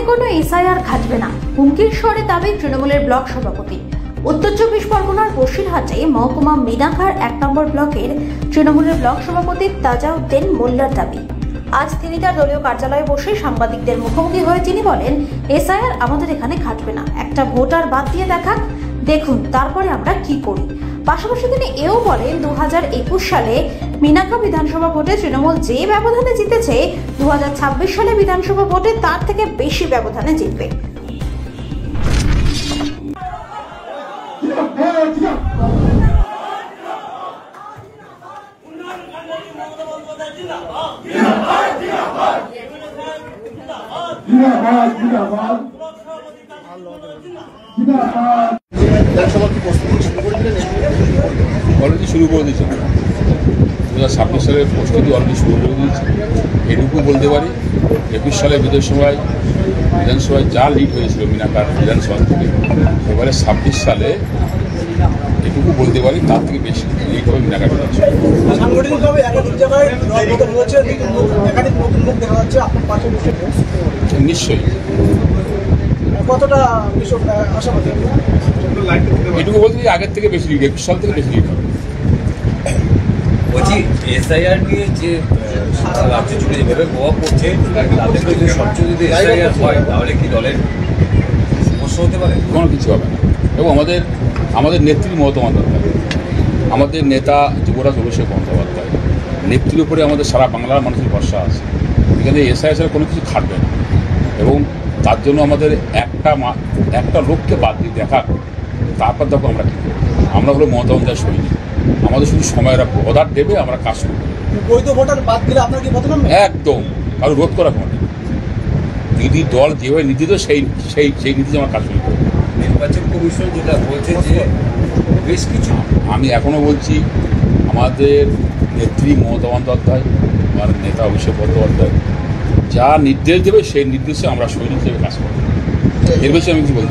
কোনো এসআইআর খাটবে না, হুমকির স্বরে দাবি তৃণমূলের ব্লক সভাপতি। উত্তর 24 পরগনার বসিরহাটে মহকুমা মিনাখার 1 নম্বর ব্লকের তৃণমূলের ব্লক সভাপতি তাজাউদ্দিন মোল্লার দাবি। আজ তিনি তার দলীয় কার্যালয়ে বসে সাংবাদিকদের মুখোমুখি হয়ে তিনি বলেন, এসআইআর আমাদের এখানে খাটবে না, একটা ভোটার বাদ দিয়ে দেখাক, দেখুন তারপরে আমরা কি করি। পাশাপাশি তিনি এও বলেন, 2021 সালে মিনাখা বিধানসভা ভোটে তৃণমূল যে ব্যবধানে জিতেছে, 2026 সালে বিধানসভা ভোটে তার থেকে বেশি ব্যবধানে জিতবে। অলরেডি শুরু করে দিয়েছে, 2026 সালের প্রস্তুতি অলরেডি শুরু করে দিয়েছে। এটুকু বলতে পারি, 21 সালে বিধানসভায় যা লিড হয়েছিল মিনাখার বিধানসভা থেকে, এবারে 26 সালে এটুকু বলতে পারি তার থেকে বেশি লিড হবে মিনাখার বিধানসভা। নিশ্চয়ই এটুকু বলতে আগের থেকে বেশি লিড, 21 সাল থেকে বেশি লিড হবে। বলছি এসআইআর নিয়ে যে সারা রাজ্য জুড়ে যেভাবে প্রভাব পড়ছে, তাদের যদি স্বচ্ছ যদি এসআইআর হয় তাহলে কি দলের সমস্যা হতে পারে? কোনো কিছু হবে না। এবং আমাদের নেত্রী মমতা বন্দ্যোপাধ্যায়, আমাদের নেতা যুবরাজ অভিষেক বন্দ্যোপাধ্যায় নেত্রীর উপরে আমাদের সারা বাংলার মানুষের ভরসা আছে। এখানে এসআইআর কোনো কিছু খাটবে না এবং তার জন্য আমাদের একটা লোককে বাদ দিয়ে দেখা, তারপর দেখো আমরা কী করবো। আমরা হলো মমতা বন্দ্যোপাধ্যায় সৈনিক, আমাদের শুধু সময়ের অর্ডার দেবে, আমরা কাজ করবো। বৈধ ভোটার বাদ দিলে আপনার কি বদনাম? একদম, কারো রোধ করা কোনো যদি দল যেভাবে নীতি তো সেই নীতি আমরা কাজ শুরু করবো। নির্বাচন কমিশন যেটা বলছে যে বেশ কিছু, আমি এখনও বলছি আমাদের নেত্রী মমতা বন্দ্যোপাধ্যায়, আমার নেতা অভিষেক বন্দ্যোপাধ্যায় যা নির্দেশ দেবে সেই নির্দেশে আমরা সৈনিক হিসেবে কাজ করবো। এর বেশি আমি কিছু বলতে